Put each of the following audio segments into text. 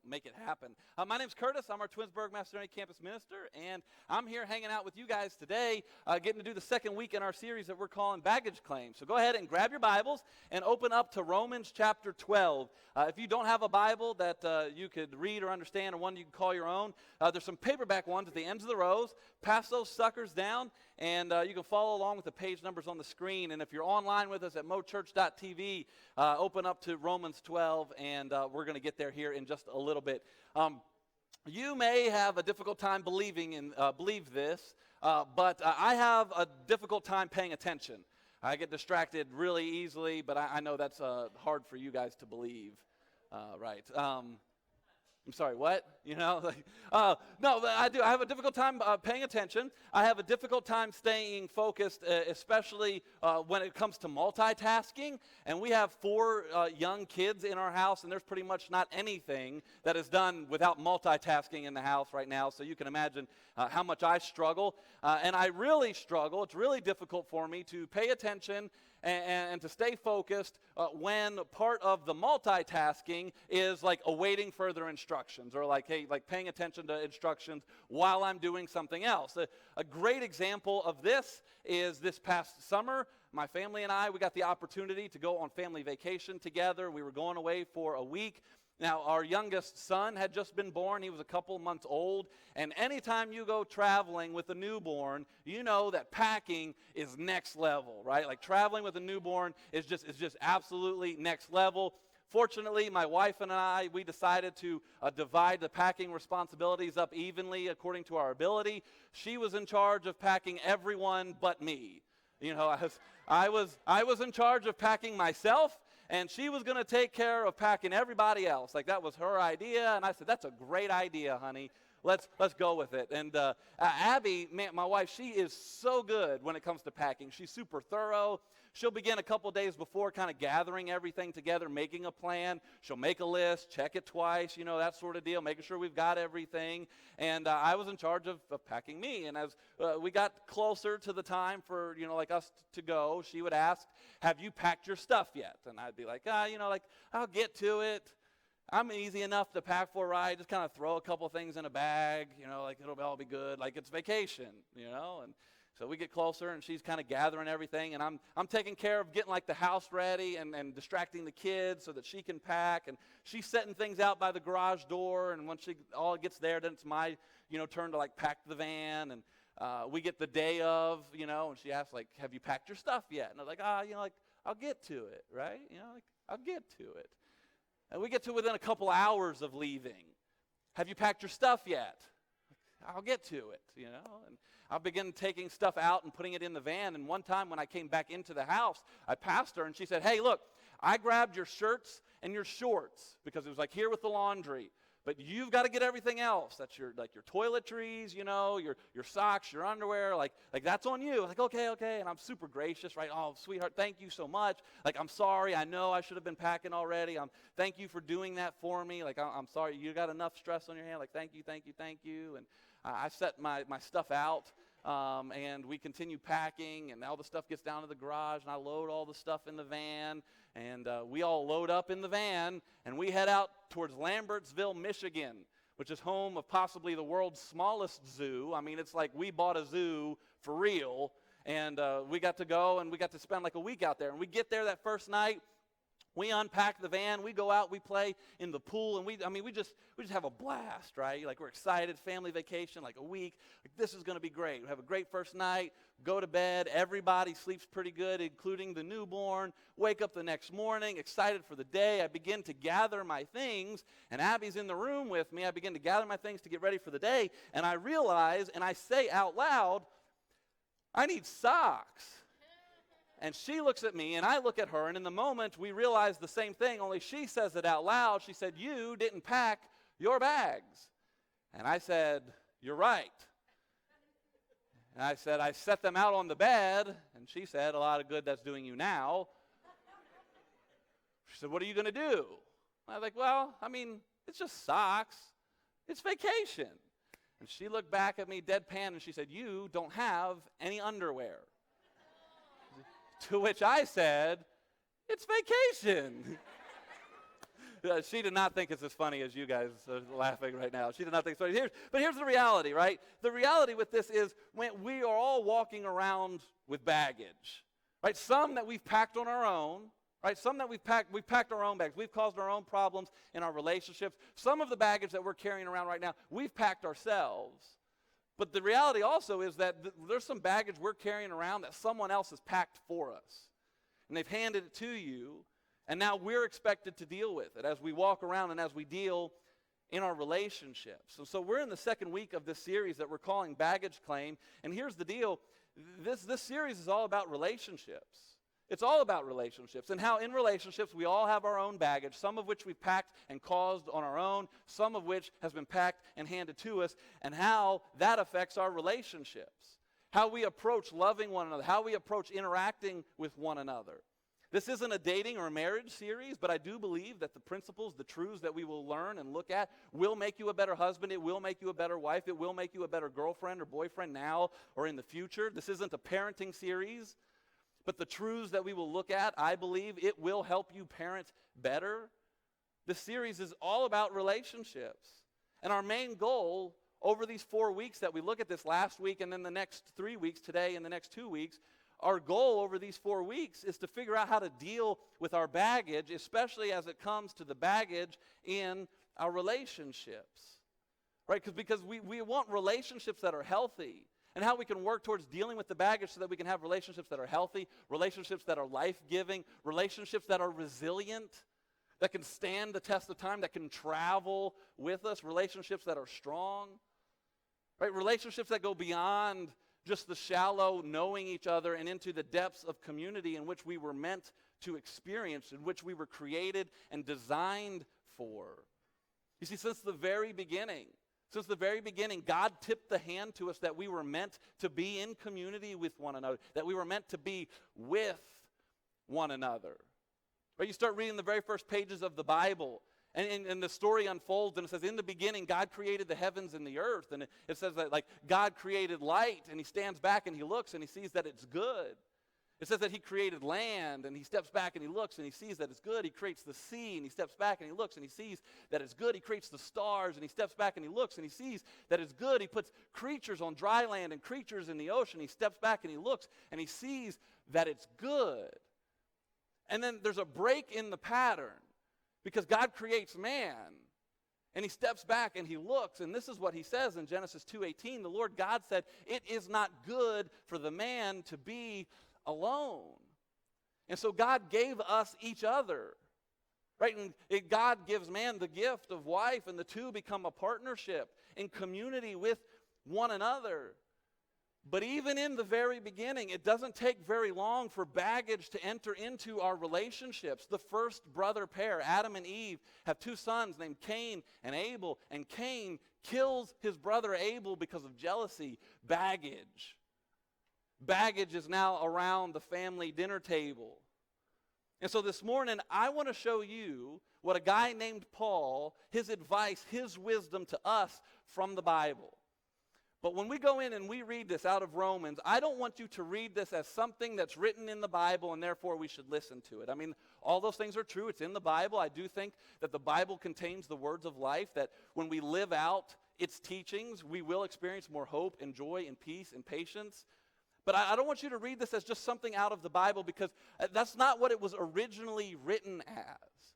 help make it happen. My name's Curtis. I'm our Twinsburg Macedonia campus minister, and I'm here hanging out with you guys today, getting to do the second week in our series that we're calling Baggage Claim. So go ahead and grab your Bibles and open up to Romans chapter 12. If you don't have a Bible that you could read or understand, or one you can call your own, there's some paperback ones at the ends of the rows. Pass those suckers down, and you can follow along with the page numbers on the screen. And if you're online with us at mochurch.tv, open up to Romans 12, and we're going to get there here in just a little bit. You may have a difficult time believe this, but I have a difficult time paying attention. I get distracted really easily, but I know that's hard for you guys to believe, right? I'm sorry, what? No, I do. I have a difficult time paying attention. I have a difficult time staying focused, especially when it comes to multitasking. And we have 4 young kids in our house, and there's pretty much not anything that is done without multitasking in the house right now. So you can imagine how much I struggle. And I really struggle. It's really difficult for me to pay attention and to stay focused when part of the multitasking is like awaiting further instructions, or like paying attention to instructions while I'm doing something else. A great example of this is this past summer. My family and we got the opportunity to go on family vacation together. We were going away for a week. Now, our youngest son had just been born. He was a couple months old. And anytime you go traveling with a newborn, you know that packing is next level, right? Like traveling with a newborn is just absolutely next level. Fortunately, my wife and we decided to divide the packing responsibilities up evenly according to our ability. She was in charge of packing everyone but me. I was in charge of packing myself, and she was going to take care of packing everybody else. Like, that was her idea, and I said, that's a great idea, honey. Let's go with it. And Abby, my wife, she is so good when it comes to packing. She's super thorough. She'll begin a couple days before kind of gathering everything together, making a plan. She'll make a list, check it twice, that sort of deal, making sure we've got everything. And I was in charge of packing me. And as we got closer to the time for, us to go, she would ask, have you packed your stuff yet? And I'd be like, I'll get to it. I'm easy enough to pack for, right? Just kind of throw a couple things in a bag, it'll all be good. Like it's vacation, and so we get closer, and she's kind of gathering everything, and I'm taking care of getting like the house ready and distracting the kids so that she can pack, and she's setting things out by the garage door, and when she all gets there, then it's my turn to like pack the van, and we get the day of, and she asks like, have you packed your stuff yet? And I'm like, I'll get to it, right? I'll get to it. And we get to within a couple hours of leaving. Have you packed your stuff yet? I'll get to it, and I'll begin taking stuff out and putting it in the van. And one time when I came back into the house, I passed her, and she said, hey, look, I grabbed your shirts and your shorts because it was like here with the laundry. But you've got to get everything else. That's your toiletries, your socks, your underwear. Like that's on you. Like, okay. And I'm super gracious, right? Oh, sweetheart, thank you so much. Like, I'm sorry. I know I should have been packing already. Thank you for doing that for me. Like, I'm sorry. You got enough stress on your hand. Like, thank you. And I set my stuff out. And we continue packing, and all the stuff gets down to the garage, and I load all the stuff in the van, and we all load up in the van, and we head out towards Lambertsville, Michigan, which is home of possibly the world's smallest zoo. I mean, it's like we bought a zoo for real, and we got to go, and we got to spend like a week out there, and we get there that first night. We unpack the van, we go out, we play in the pool, and we just have a blast, right? Like, we're excited, family vacation, like a week. Like, this is going to be great. We have a great first night, go to bed, everybody sleeps pretty good, including the newborn. Wake up the next morning, excited for the day. I begin to gather my things, and Abby's in the room with me. I begin to gather my things to get ready for the day, and I realize, and I say out loud, I need socks. And she looks at me, and I look at her, and in the moment, we realize the same thing, only she says it out loud. She said, you didn't pack your bags. And I said, you're right. And I said, I set them out on the bed, and she said, a lot of good that's doing you now. She said, what are you going to do? I was like, well, it's just socks. It's vacation. And she looked back at me deadpan, and she said, you don't have any underwear. To which I said, it's vacation. She did not think it's as funny as you guys are laughing right now. She did not think it's funny. But here's the reality, right? The reality with this is when we are all walking around with baggage, right? Some that we've packed on our own, right? Some that we've packed our own bags. We've caused our own problems in our relationships. Some of the baggage that we're carrying around right now, we've packed ourselves. But the reality also is that there's some baggage we're carrying around that someone else has packed for us. And they've handed it to you, and now we're expected to deal with it as we walk around and as we deal in our relationships. And so we're in the second week of this series that we're calling Baggage Claim. And here's the deal. This series is all about relationships. It's all about relationships and how in relationships we all have our own baggage, some of which we've packed and caused on our own, some of which has been packed and handed to us, and how that affects our relationships, how we approach loving one another, how we approach interacting with one another. This isn't a dating or a marriage series, but I do believe that the principles, the truths that we will learn and look at will make you a better husband. It will make you a better wife. It will make you a better girlfriend or boyfriend now or in the future. This isn't a parenting series, but the truths that we will look at, I believe it will help you parent better. This series is all about relationships. And our main goal over these 4 weeks that we look at this last week and then the next 3 weeks, today and the next 2 weeks, our goal over these 4 weeks is to figure out how to deal with our baggage, especially as it comes to the baggage in our relationships, right? Because we want relationships that are healthy, and how we can work towards dealing with the baggage so that we can have relationships that are healthy, relationships that are life-giving, relationships that are resilient, that can stand the test of time, that can travel with us, relationships that are strong, right? Relationships that go beyond just the shallow knowing each other and into the depths of community in which we were meant to experience, in which we were created and designed for. You see, since the very beginning, God tipped the hand to us that we were meant to be in community with one another, that we were meant to be with one another. Right? You start reading the very first pages of the Bible, and the story unfolds, and it says, in the beginning, God created the heavens and the earth. And it says that, like, God created light, and he stands back and he looks and he sees that it's good. It says that he created land, and he steps back and he looks and he sees that it's good. He creates the sea, and he steps back and he looks and he sees that it's good. He creates the stars, and he steps back and he looks and he sees that it's good. He puts creatures on dry land and creatures in the ocean. He steps back and he looks and he sees that it's good. And then there's a break in the pattern, because God creates man, and he steps back and he looks, and this is what he says in Genesis 2:18. The Lord God said, "It is not good for the man to be alone." And so God gave us each other, right? And God gives man the gift of wife, and the two become a partnership in community with one another. But even in the very beginning, it doesn't take very long for baggage to enter into our relationships. The first brother pair, Adam and Eve, have two sons named Cain and Abel, and Cain kills his brother Abel because of jealousy. Baggage. Baggage is now around the family dinner table. And so this morning, I want to show you what a guy named Paul, his advice, his wisdom to us from the Bible. But when we go in and we read this out of Romans, I don't want you to read this as something that's written in the Bible and therefore we should listen to it. I mean, all those things are true. It's in the Bible. I do think that the Bible contains the words of life, that when we live out its teachings, we will experience more hope and joy and peace and patience. But I don't want you to read this as just something out of the Bible, because that's not what it was originally written as.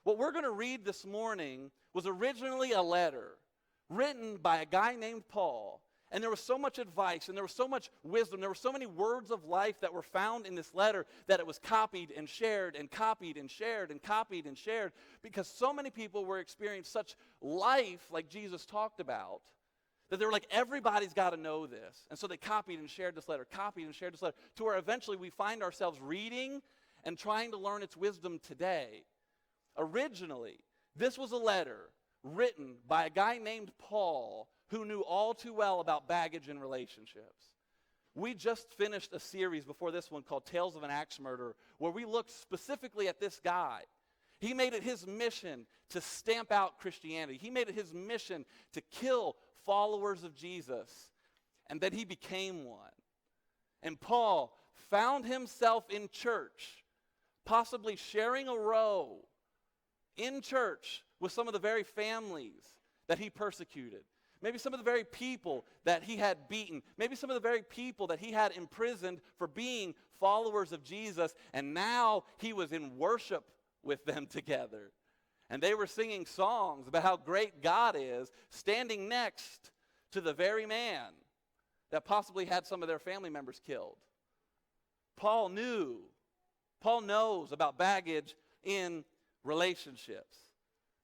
What we're going to read this morning was originally a letter written by a guy named Paul. And there was so much advice, and there was so much wisdom, there were so many words of life that were found in this letter that it was copied and shared and copied and shared and copied and shared, because so many people were experiencing such life like Jesus talked about, that they were like, everybody's got to know this. And so they copied and shared this letter, to where eventually we find ourselves reading and trying to learn its wisdom today. Originally, this was a letter written by a guy named Paul, who knew all too well about baggage in relationships. We just finished a series before this one called Tales of an Axe Murderer, where we looked specifically at this guy. He made it his mission to stamp out Christianity. He made it his mission to kill followers of Jesus, and then he became one. And Paul found himself in church, possibly sharing a row in church with some of the very families that he persecuted. Maybe some of the very people that he had beaten. Maybe some of the very people that he had imprisoned for being followers of Jesus. And now he was in worship with them together. And they were singing songs about how great God is, standing next to the very man that possibly had some of their family members killed. Paul knows about baggage in relationships.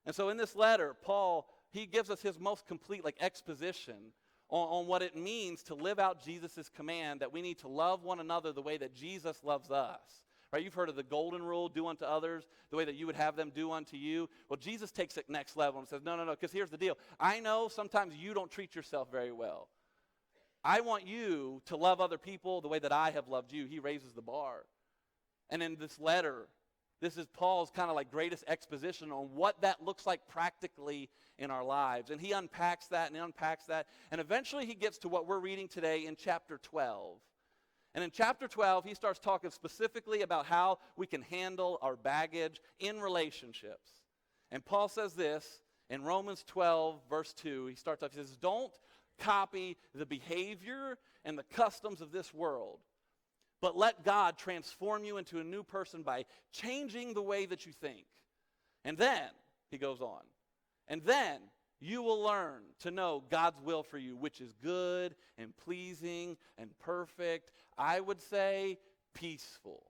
And so in this letter, Paul, he gives us his most complete exposition on what it means to live out Jesus' command that we need to love one another the way that Jesus loves us. Right? You've heard of the golden rule, do unto others the way that you would have them do unto you. Well, Jesus takes it next level and says, no, because here's the deal. I know sometimes you don't treat yourself very well. I want you to love other people the way that I have loved you. He raises the bar. And in this letter, this is Paul's kind of greatest exposition on what that looks like practically in our lives. And he unpacks that and he unpacks that. And eventually he gets to what we're reading today in chapter 12. And in chapter 12, he starts talking specifically about how we can handle our baggage in relationships. And Paul says this in Romans 12, verse 2. He starts off, he says, don't copy the behavior and the customs of this world, but let God transform you into a new person by changing the way that you think. And then, he goes on, and then you will learn to know God's will for you, which is good and pleasing and perfect. I would say peaceful.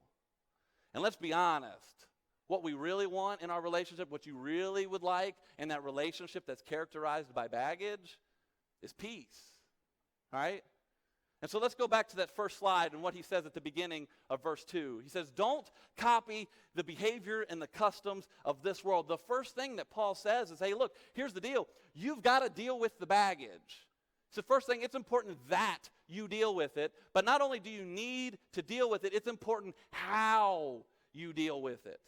And let's be honest, what we really want in our relationship, what you really would like in that relationship that's characterized by baggage is peace. All right? And so let's go back to that first slide and what he says at the beginning of verse 2. He says, don't copy the behavior and the customs of this world. The first thing that Paul says is, hey, look, here's the deal. You've got to deal with the baggage. So first thing, it's important that you deal with it. But not only do you need to deal with it, it's important how you deal with it.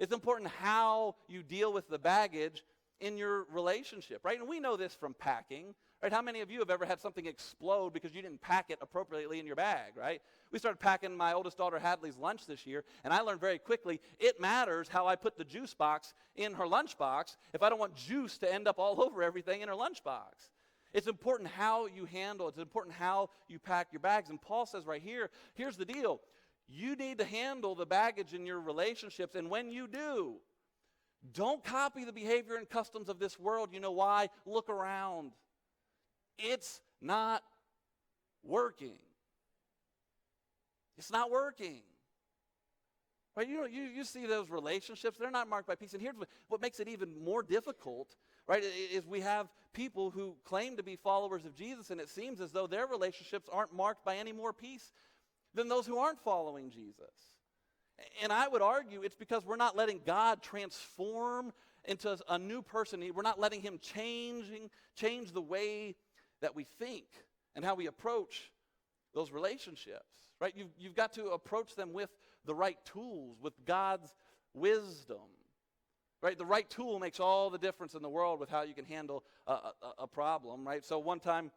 It's important how you deal with the baggage in your relationship, right? And we know this from packing, right? How many of you have ever had something explode because you didn't pack it appropriately in your bag, right? We started packing my oldest daughter Hadley's lunch this year, and I learned very quickly it matters how I put the juice box in her lunchbox if I don't want juice to end up all over everything in her lunchbox. It's important how you handle it. It's important how you pack your bags. And Paul says right here, here's the deal. You need to handle the baggage in your relationships, and when you do, don't copy the behavior and customs of this world. You know why? Look around. It's not working. It's not working. Right? You see those relationships, they're not marked by peace. And here's what makes it even more difficult, right, is we have people who claim to be followers of Jesus, and it seems as though their relationships aren't marked by any more peace than those who aren't following Jesus. And I would argue it's because we're not letting God transform into a new person. We're not letting him change the way that we think and how we approach those relationships, right? You've got to approach them with the right tools, with God's wisdom, right? The right tool makes all the difference in the world with how you can handle a problem, right? So one time,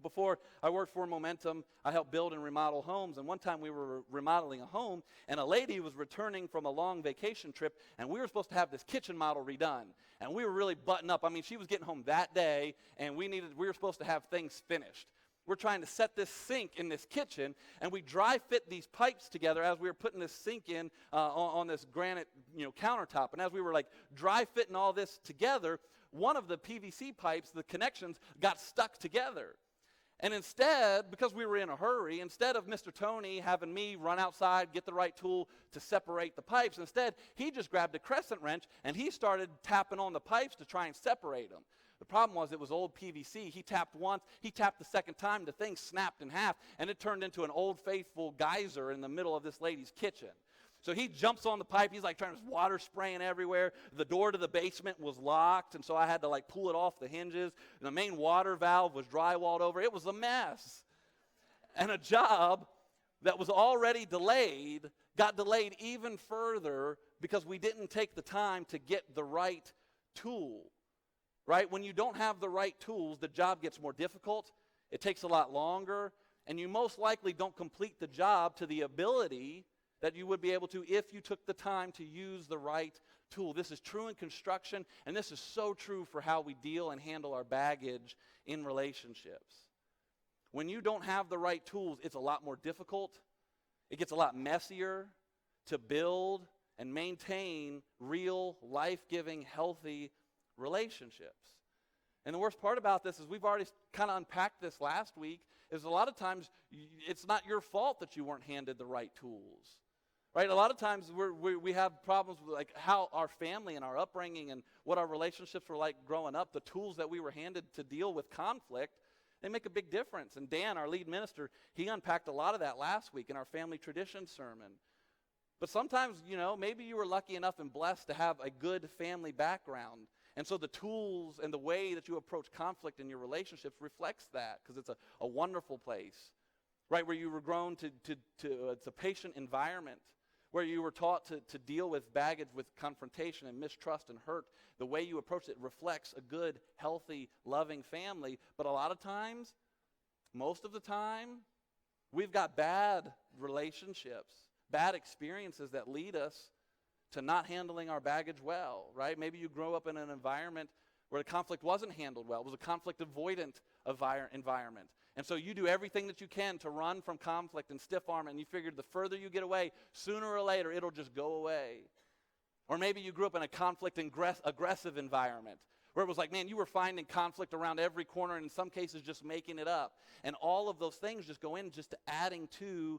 before I worked for Momentum, I helped build and remodel homes, and one time we were remodeling a home, and a lady was returning from a long vacation trip, and we were supposed to have this kitchen model redone, and we were really buttoned up. I mean, she was getting home that day, and we were supposed to have things finished. We're trying to set this sink in this kitchen, and we dry fit these pipes together as we were putting this sink in on this granite countertop, and as we were dry fitting all this together, one of the PVC pipes, the connections, got stuck together. And instead, because we were in a hurry, instead of Mr. Tony having me run outside, get the right tool to separate the pipes, instead, he just grabbed a crescent wrench and he started tapping on the pipes to try and separate them. The problem was it was old PVC. He tapped once, he tapped the second time, the thing snapped in half, and it turned into an old faithful geyser in the middle of this lady's kitchen. So he jumps on the pipe. He's trying to water spraying everywhere. The door to the basement was locked, and so I had to pull it off the hinges. And the main water valve was drywalled over. It was a mess. And a job that was already delayed got delayed even further because we didn't take the time to get the right tool. Right? When you don't have the right tools, the job gets more difficult. It takes a lot longer, and you most likely don't complete the job to the ability that you would be able to if you took the time to use the right tool. This is true in construction, and this is so true for how we deal and handle our baggage in relationships. When you don't have the right tools, it's a lot more difficult. It gets a lot messier to build and maintain real, life-giving, healthy relationships. And the worst part about this is we've already kind of unpacked this last week, is a lot of times it's not your fault that you weren't handed the right tools. Right? A lot of times we have problems with like how our family and our upbringing and what our relationships were like growing up, the tools that we were handed to deal with conflict, they make a big difference. And Dan, our lead minister, he unpacked a lot of that last week in our family tradition sermon. But sometimes, maybe you were lucky enough and blessed to have a good family background. And so the tools and the way that you approach conflict in your relationships reflects that, because it's a wonderful place, right, where you were grown to it's a patient environment, where you were taught to deal with baggage, with confrontation and mistrust and hurt. The way you approach it reflects a good, healthy, loving family. But a lot of times, most of the time, we've got bad relationships, bad experiences that lead us to not handling our baggage well, right? Maybe you grow up in an environment where the conflict wasn't handled well. It was a conflict avoidant environment. And so you do everything that you can to run from conflict and stiff arm, and you figured the further you get away, sooner or later it'll just go away. Or maybe you grew up in a conflict aggressive environment where it was like, man, you were finding conflict around every corner, and in some cases just making it up. And all of those things just go in just to adding to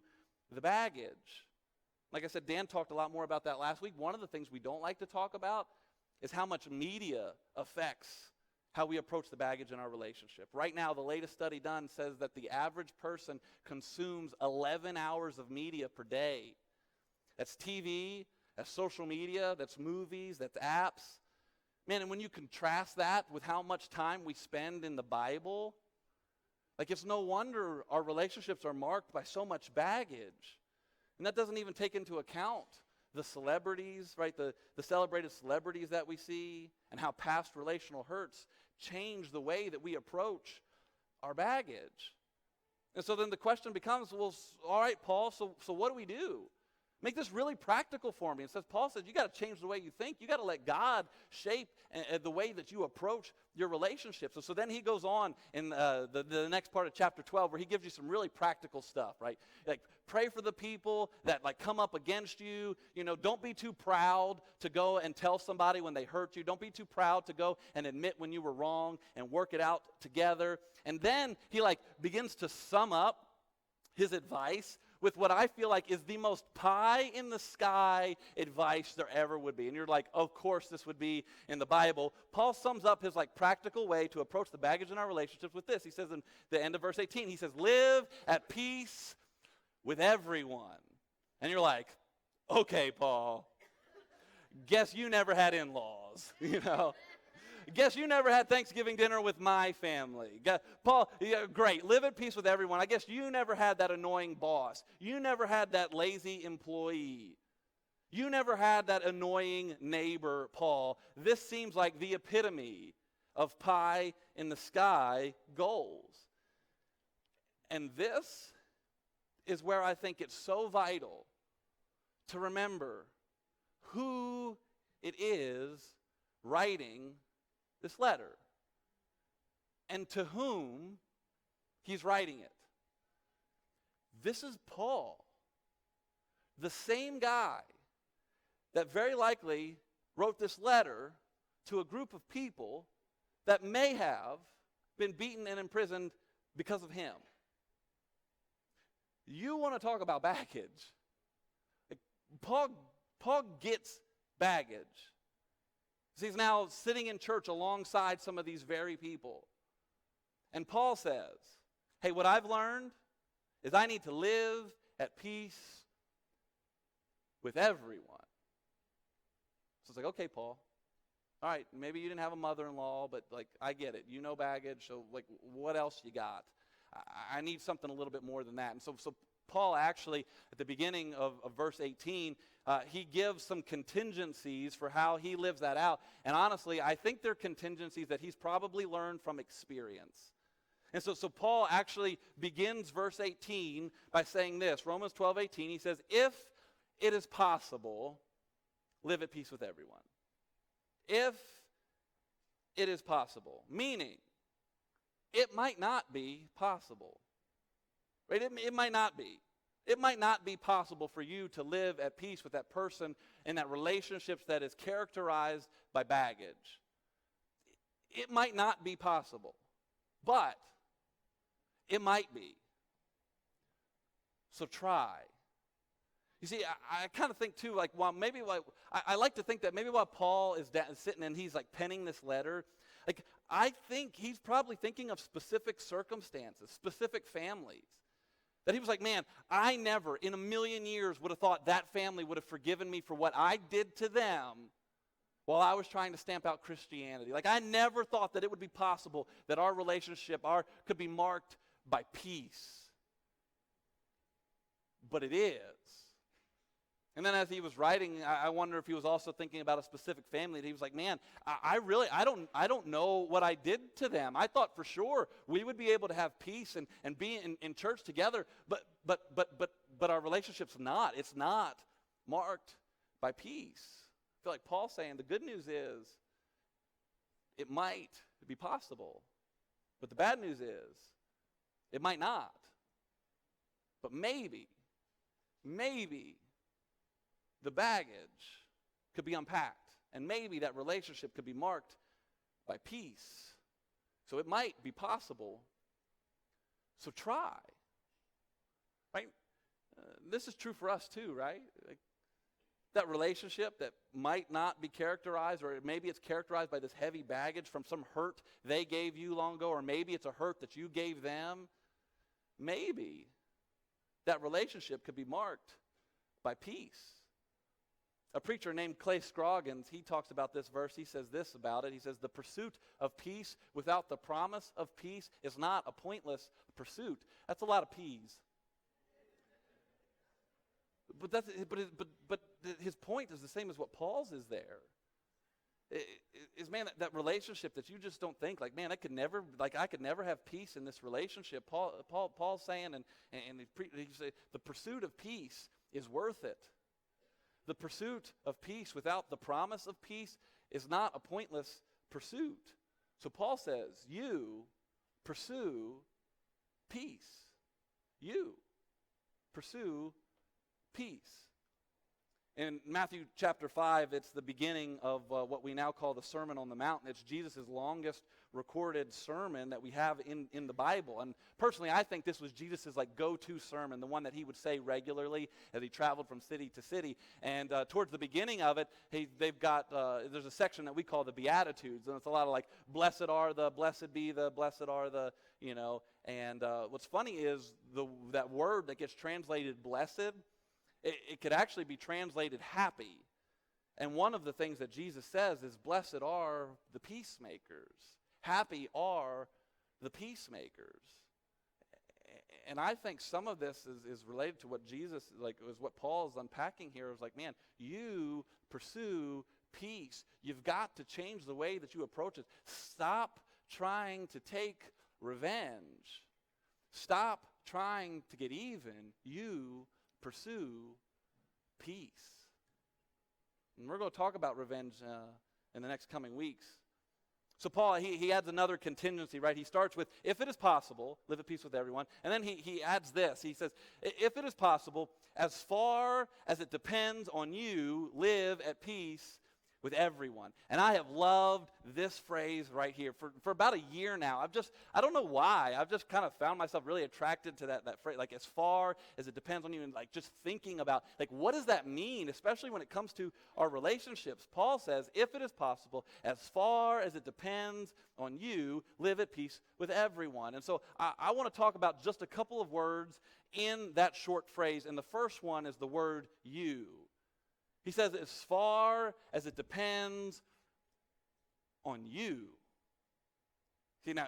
the baggage. Like I said, Dan talked a lot more about that last week. One of the things we don't like to talk about is how much media affects how we approach the baggage in our relationship. Right now, the latest study done says that the average person consumes 11 hours of media per day. That's TV, that's social media, that's movies, that's apps. Man, and when you contrast that with how much time we spend in the Bible, like it's no wonder our relationships are marked by so much baggage. And that doesn't even take into account the celebrities, right? The celebrated celebrities that we see, and how past relational hurts change the way that we approach our baggage. And so then the question becomes, well, all right, Paul, so what do we do? Make this really practical for me. Paul says, you got to change the way you think. You got to let God shape the way that you approach your relationships. And so then he goes on in the next part of chapter 12 where he gives you some really practical stuff, right? Like pray for the people that like come up against you. Don't be too proud to go and tell somebody when they hurt you. Don't be too proud to go and admit when you were wrong and work it out together. And then he like begins to sum up his advice with what I feel like is the most pie-in-the-sky advice there ever would be. And you're like, of course this would be in the Bible. Paul sums up his like practical way to approach the baggage in our relationships with this. He says in the end of verse 18, he says, live at peace with everyone. And you're like, okay, Paul, guess you never had in-laws, Guess you never had Thanksgiving dinner with my family. Paul, great, live at peace with everyone. I guess you never had that annoying boss. You never had that lazy employee. You never had that annoying neighbor, Paul. This seems like the epitome of pie-in-the-sky goals. And this is where I think it's so vital to remember who it is writing this letter, and to whom he's writing it. This is Paul, the same guy that very likely wrote this letter to a group of people that may have been beaten and imprisoned because of him. You want to talk about baggage? Paul gets baggage. He's now sitting in church alongside some of these very people. And Paul says, hey, what I've learned is I need to live at peace with everyone. So it's like, okay, Paul. All right, maybe you didn't have a mother-in-law, but like I get it. You know baggage, so like what else you got? I need something a little bit more than that. And so Paul actually, at the beginning of verse 18, he gives some contingencies for how he lives that out. And honestly, I think they're contingencies that he's probably learned from experience. And so Paul actually begins verse 18 by saying this. Romans 12:18, he says, it is possible, live at peace with everyone. If it is possible, meaning it might not be possible. Right? It might not be. It might not be possible for you to live at peace with that person in that relationships that is characterized by baggage. It might not be possible, but it might be. So try. You see, I kind of think too, like, I like to think that maybe while Paul is sitting and he's like penning this letter, like, I think he's probably thinking of specific circumstances, specific families. That he was like, man, I never in a million years would have thought that family would have forgiven me for what I did to them while I was trying to stamp out Christianity. Like, I never thought that it would be possible that our relationship could be marked by peace. But it is. And then as he was writing, I wonder if he was also thinking about a specific family. That he was like, man, I don't know what I did to them. I thought for sure we would be able to have peace and be in church together, but our relationship's not. It's not marked by peace. I feel like Paul's saying the good news is it might be possible, but the bad news is it might not. But maybe the baggage could be unpacked, and maybe that relationship could be marked by peace. So it might be possible. So try. Right? This is true for us too, right? Like, that relationship that might not be characterized, or maybe it's characterized by this heavy baggage from some hurt they gave you long ago, or maybe it's a hurt that you gave them. Maybe that relationship could be marked by peace. A preacher named Clay Scroggins, he talks about this verse. He says this about it. He says, the pursuit of peace without the promise of peace is not a pointless pursuit. That's a lot of peas. But his point is the same as what Paul's is there. Is, man, that relationship that you just don't think, like, man, I could never have peace in this relationship. Paul's saying, and he say, the pursuit of peace is worth it. The pursuit of peace without the promise of peace is not a pointless pursuit. So Paul says, you pursue peace. You pursue peace. In Matthew chapter 5, it's the beginning of what we now call the Sermon on the Mount. It's Jesus' longest recorded sermon that we have in the Bible. And personally, I think this was Jesus' like go-to sermon, the one that he would say regularly as he traveled from city to city. And towards the beginning of it, there's a section that we call the Beatitudes. And it's a lot of like, blessed are the, blessed be the, blessed are the, you know. And what's funny is that word that gets translated blessed, it could actually be translated happy. And one of the things that Jesus says is, blessed are the peacemakers. Happy are the peacemakers. And I think some of this is related to what Jesus, like, was what Paul is unpacking here. It was like, man, you pursue peace. You've got to change the way that you approach it. Stop trying to take revenge. Stop trying to get even. You pursue peace. And we're going to talk about revenge in the next coming weeks. So Paul, he adds another contingency, right? He starts with, if it is possible, live at peace with everyone. And then he adds this. He says, if it is possible, as far as it depends on you, live at peace with everyone. And I have loved this phrase right here. For about a year now, I don't know why, I've just kind of found myself really attracted to that phrase, like, as far as it depends on you, and like just thinking about, like, what does that mean, especially when it comes to our relationships. Paul says, if it is possible, as far as it depends on you, live at peace with everyone. And so I want to talk about just a couple of words in that short phrase, and the first one is the word you. He says, as far as it depends on you. See, now,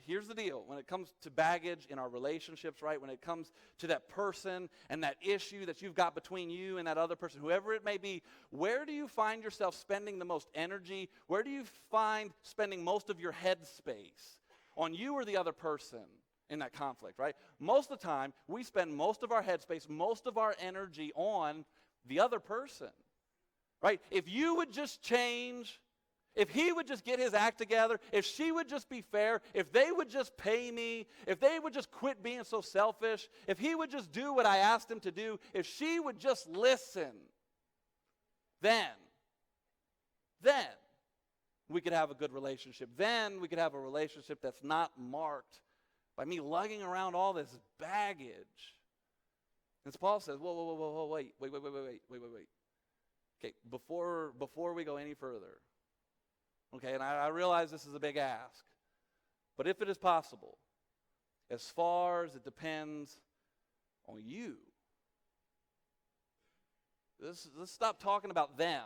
here's the deal. When it comes to baggage in our relationships, right, when it comes to that person and that issue that you've got between you and that other person, whoever it may be, where do you find yourself spending the most energy? Where do you find spending most of your head space? On you or the other person in that conflict, right? Most of the time, we spend most of our headspace, most of our energy on the other person, right? If you would just change, if he would just get his act together, if she would just be fair, if they would just pay me, if they would just quit being so selfish, if he would just do what I asked him to do, if she would just listen, then we could have a good relationship. Then we could have a relationship that's not marked by me lugging around all this baggage. And so Paul says, whoa, wait. Okay, before we go any further, okay, and I realize this is a big ask, but if it is possible, as far as it depends on you, let's stop talking about them,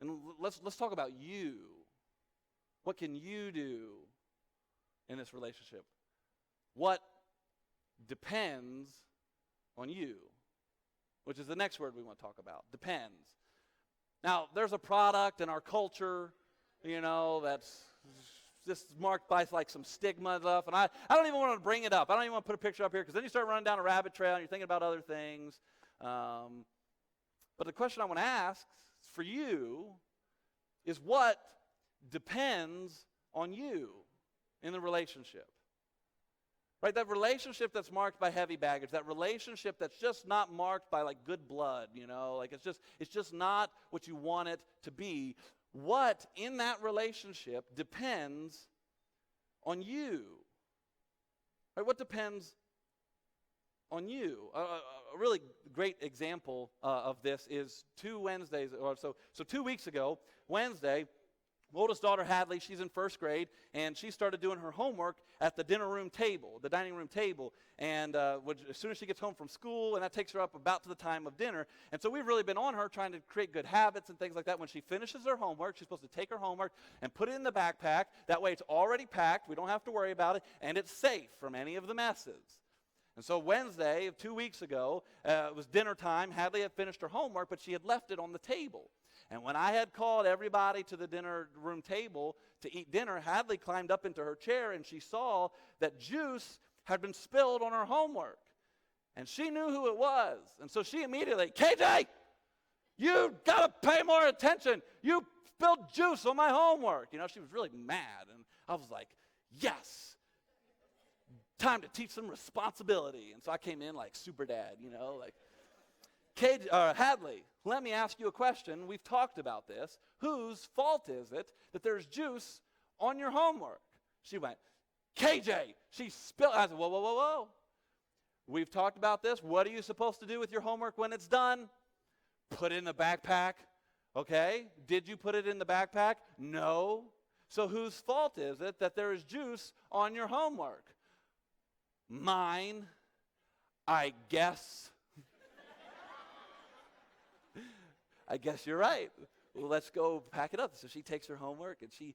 and let's talk about you. What can you do in this relationship? What depends on you, which is the next word we want to talk about, depends. Now, there's a product in our culture, that's just marked by like some stigma and stuff, and I don't even want to bring it up. I don't even want to put a picture up here because then you start running down a rabbit trail and you're thinking about other things. But the question I want to ask for you is, what depends on you in the relationship? Right, that relationship that's marked by heavy baggage, that relationship that's just not marked by like good blood, like it's just not what you want it to be. What in that relationship depends on you? Right, what depends on you? A really great example of this is 2 Wednesdays, or so 2 weeks ago, Wednesday, oldest daughter, Hadley, she's in first grade, and she started doing her homework at the dining room table, and as soon as she gets home from school, and that takes her up about to the time of dinner. And so we've really been on her trying to create good habits and things like that. When she finishes her homework, she's supposed to take her homework and put it in the backpack. That way it's already packed. We don't have to worry about it, and it's safe from any of the messes. And so Wednesday of 2 weeks ago, it was dinner time. Hadley had finished her homework, but she had left it on the table. And when I had called everybody to the dinner room table to eat dinner, Hadley climbed up into her chair, and she saw that juice had been spilled on her homework. And she knew who it was. And so she immediately, KJ, you got to pay more attention. You spilled juice on my homework. She was really mad. And I was like, yes, time to teach some responsibility. And so I came in like super dad, like, Hadley, let me ask you a question. We've talked about this. Whose fault is it that there's juice on your homework? She went, KJ, she spilled. I said, whoa. We've talked about this. What are you supposed to do with your homework when it's done? Put it in the backpack. Okay. Did you put it in the backpack? No. So whose fault is it that there is juice on your homework? Mine, I guess. I guess you're right. Well, let's go pack it up. So she takes her homework and she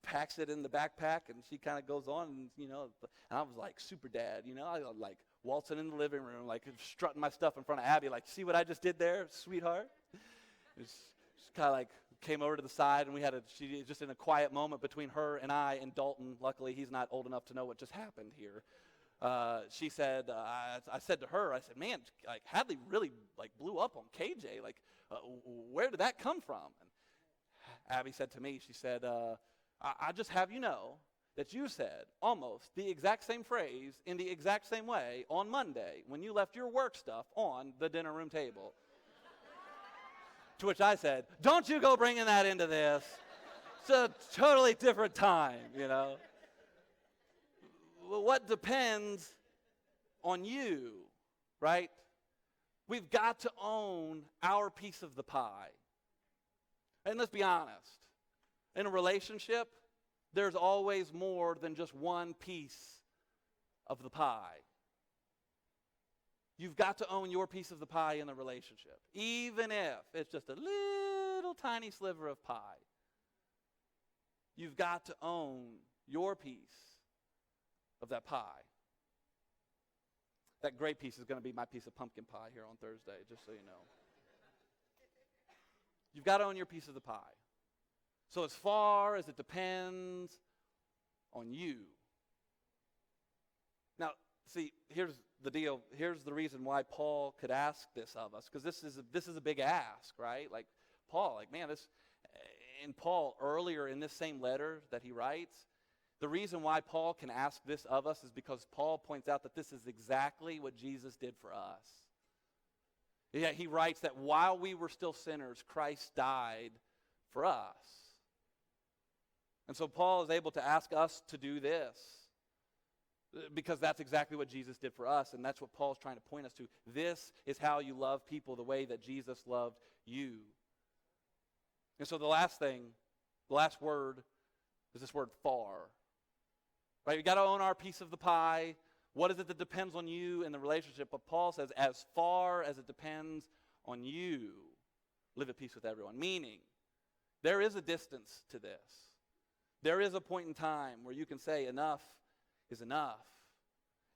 packs it in the backpack, and she kind of goes on, and I was like super dad, I was like waltzing in the living room, like strutting my stuff in front of Abby, like, see what I just did there, sweetheart? It's kind of like came over to the side, and she just in a quiet moment between her and I and Dalton. Luckily, he's not old enough to know what just happened here. She said, I said to her, I said, man, like Hadley really like blew up on KJ. Like, where did that come from? And Abby said to me, she said, I just have you know that you said almost the exact same phrase in the exact same way on Monday when you left your work stuff on the dinner room table. To which I said, don't you go bringing that into this. It's a totally different time, Well, what depends on you, right? We've got to own our piece of the pie. And let's be honest. In a relationship, there's always more than just one piece of the pie. You've got to own your piece of the pie in the relationship, even if it's just a little tiny sliver of pie. You've got to own your piece of that pie. That great piece is going to be my piece of pumpkin pie here on Thursday, just so you know. You've got to own your piece of the pie. So as far as it depends on you. Now, see, here's the deal. Here's the reason why Paul could ask this of us, because this is a big ask, right? Like Paul, like man, this. And Paul earlier in this same letter that he writes, the reason why Paul can ask this of us is because Paul points out that this is exactly what Jesus did for us. Yeah, he writes that while we were still sinners, Christ died for us. And so Paul is able to ask us to do this because that's exactly what Jesus did for us, and that's what Paul's trying to point us to. This is how you love people, the way that Jesus loved you. And so the last word is this word far. Right? We got to own our piece of the pie. What is it that depends on you in the relationship? But Paul says, as far as it depends on you, live at peace with everyone. Meaning, there is a distance to this. There is a point in time where you can say enough is enough.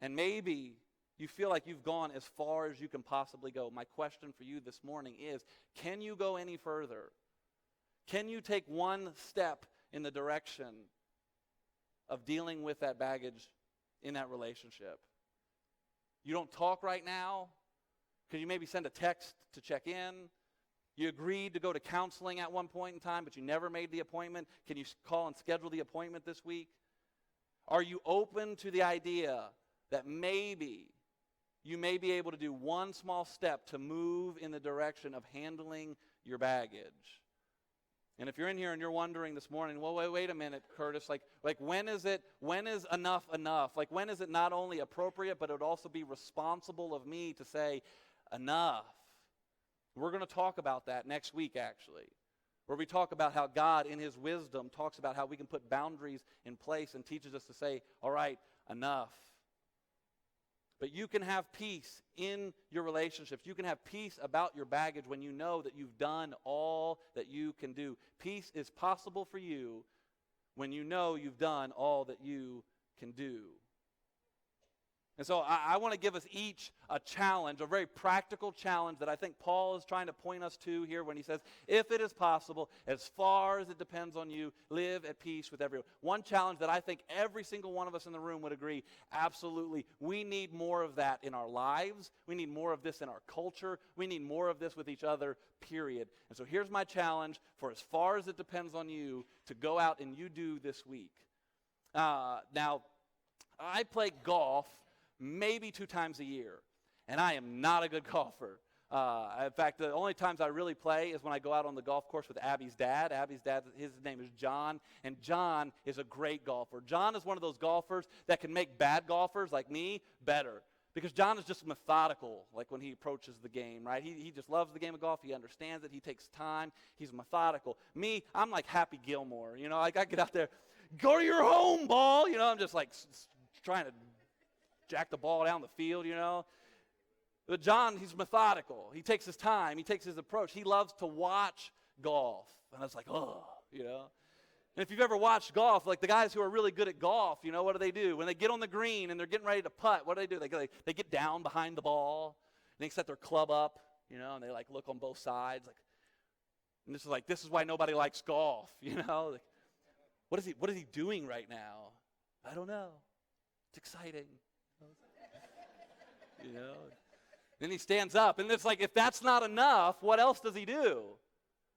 And maybe you feel like you've gone as far as you can possibly go. My question for you this morning is, can you go any further? Can you take one step in the direction of dealing with that baggage in that relationship? You don't talk right now. Could you maybe send a text to check in? You agreed to go to counseling at one point in time, but you never made the appointment. Can you call and schedule the appointment this week? Are you open to the idea that maybe you may be able to do one small step to move in the direction of handling your baggage? And if you're in here and you're wondering this morning, well, wait a minute, Curtis, like when is enough enough? Like when is it not only appropriate, but it would also be responsible of me to say enough? We're going to talk about that next week, actually, where we talk about how God, in his wisdom, talks about how we can put boundaries in place and teaches us to say, all right, enough. But you can have peace in your relationships. You can have peace about your baggage when you know that you've done all that you can do. Peace is possible for you when you know you've done all that you can do. And so I want to give us each a challenge, a very practical challenge that I think Paul is trying to point us to here when he says, if it is possible, as far as it depends on you, live at peace with everyone. One challenge that I think every single one of us in the room would agree, absolutely, we need more of that in our lives. We need more of this in our culture. We need more of this with each other, period. And so here's my challenge for as far as it depends on you to go out and you do this week. Now, I play golf maybe 2 times a year, and I am not a good golfer. In fact, the only times I really play is when I go out on the golf course with Abby's dad. His name is John, and John is a great golfer. John is one of those golfers that can make bad golfers like me better, because John is just methodical, like when he approaches the game, right? He just loves the game of golf. He understands it. He takes time. He's methodical. Me, I'm like Happy Gilmore, like I get out there, go to your home, ball, I'm just like trying to jack the ball down the field, But John, he's methodical. He takes his time. He takes his approach. He loves to watch golf. And I was like, And if you've ever watched golf, like the guys who are really good at golf, what do? When they get on the green and they're getting ready to putt, what do? They get down behind the ball, and they set their club up, and they look on both sides. And this is why nobody likes golf, what is he doing right now? I don't know. It's exciting. Then he stands up, and it's like, if that's not enough, what else does he do?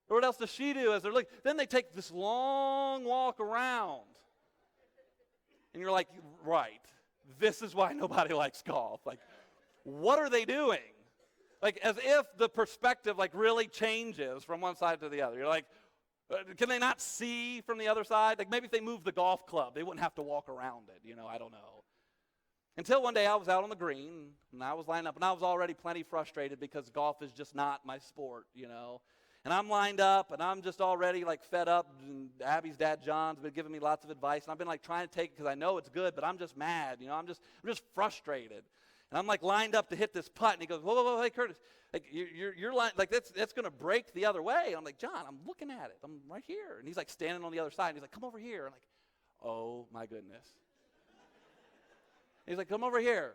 Or what else does she do as they're looking? Then they take this long walk around. And you're like, right, this is why nobody likes golf. What are they doing? As if the perspective, really changes from one side to the other. You're like, can they not see from the other side? Maybe if they moved the golf club, they wouldn't have to walk around it. I don't know. Until one day I was out on the green, and I was lined up, and I was already plenty frustrated because golf is just not my sport, And I'm lined up, and I'm just already, fed up, and Abby's dad, John's, been giving me lots of advice, and I've been, trying to take it because I know it's good, but I'm just mad, I'm just frustrated. And I'm, lined up to hit this putt, and he goes, whoa, hey, Curtis, you're that's going to break the other way. And I'm like, John, I'm looking at it. I'm right here. And he's, standing on the other side, and he's like, come over here. I'm like, oh, my goodness. He's like, come over here.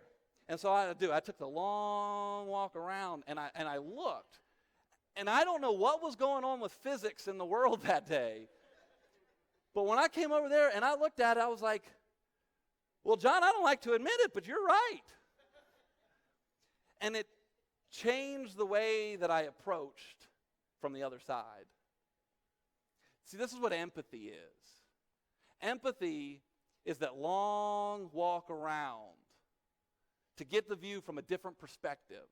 And so I took the long walk around, and I looked. And I don't know what was going on with physics in the world that day. But when I came over there and I looked at it, I was like, well, John, I don't like to admit it, but you're right. And it changed the way that I approached from the other side. See, this is what empathy is. Empathy is that long walk around to get the view from a different perspective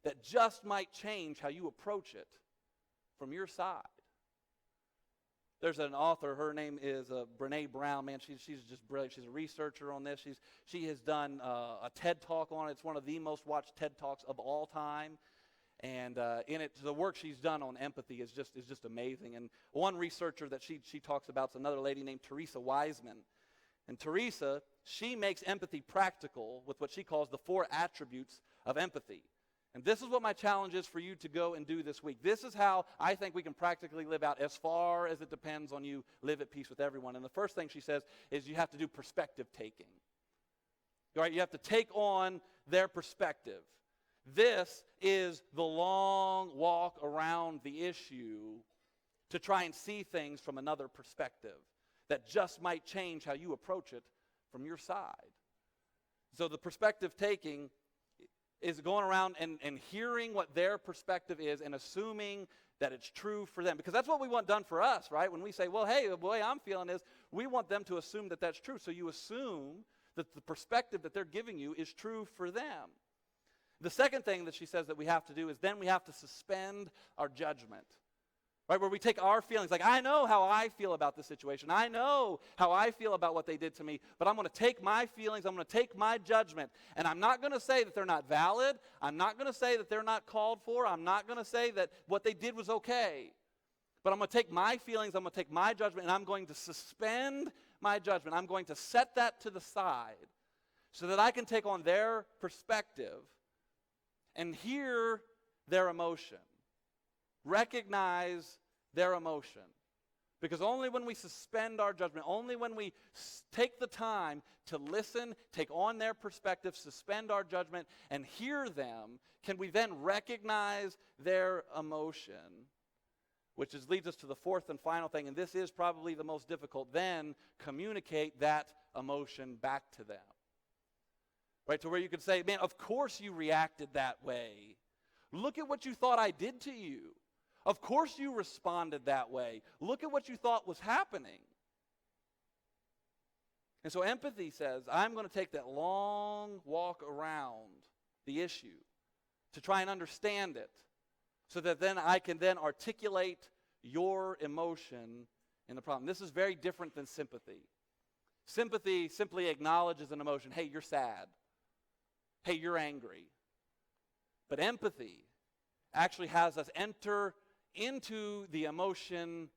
that just might change how you approach it from your side. There's an author, her name is Brene Brown. Man, she's just brilliant. She's a researcher on this. She has done a TED Talk on it. It's one of the most watched TED Talks of all time. And in it, the work she's done on empathy is just amazing. And one researcher that she talks about is another lady named Teresa Wiseman. And Teresa, she makes empathy practical with what she calls the 4 attributes of empathy. And this is what my challenge is for you to go and do this week. This is how I think we can practically live out, as far as it depends on you, live at peace with everyone. And the first thing she says is you have to do perspective taking. All right, you have to take on their perspective. This is the long walk around the issue to try and see things from another perspective that just might change how you approach it from your side. So the perspective taking is going around and hearing what their perspective is and assuming that it's true for them. Because that's what we want done for us, right? When we say, well, hey, the way I'm feeling is, we want them to assume that that's true. So you assume that the perspective that they're giving you is true for them. The second thing that she says that we have to do is then we have to suspend our judgment. Right, where we take our feelings, like, I know how I feel about this situation. I know how I feel about what they did to me, but I'm going to take my feelings, I'm going to take my judgment, and I'm not going to say that they're not valid. I'm not going to say that they're not called for. I'm not going to say that what they did was okay. But I'm going to take my feelings, I'm going to take my judgment, and I'm going to suspend my judgment. I'm going to set that to the side so that I can take on their perspective and hear their emotion. Recognize their emotion. Because only when we suspend our judgment, only when we take the time to listen, take on their perspective, suspend our judgment, and hear them, can we then recognize their emotion. Which leads us to the fourth and final thing, and this is probably the most difficult, then communicate that emotion back to them. Right, to where you could say, man, of course you reacted that way. Look at what you thought I did to you. Of course you responded that way. Look at what you thought was happening. And so empathy says, I'm going to take that long walk around the issue to try and understand it so that then I can then articulate your emotion in the problem. This is very different than sympathy. Sympathy simply acknowledges an emotion. Hey, you're sad. Hey, you're angry. But empathy actually has us enter into the emotion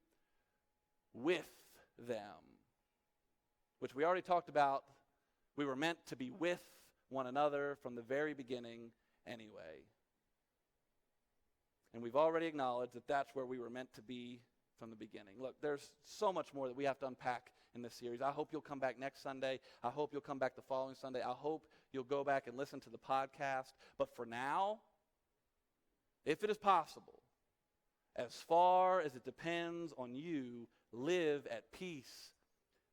with them, which we already talked about. We were meant to be with one another from the very beginning anyway. And we've already acknowledged that that's where we were meant to be from the beginning. Look, there's so much more that we have to unpack in this series. I hope you'll come back next Sunday. I hope you'll come back the following Sunday. I hope you'll go back and listen to the podcast. But for now, if it is possible, as far as it depends on you, live at peace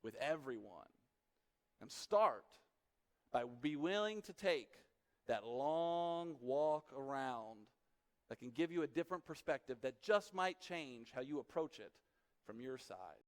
with everyone. And start by be willing to take that long walk around that can give you a different perspective that just might change how you approach it from your side.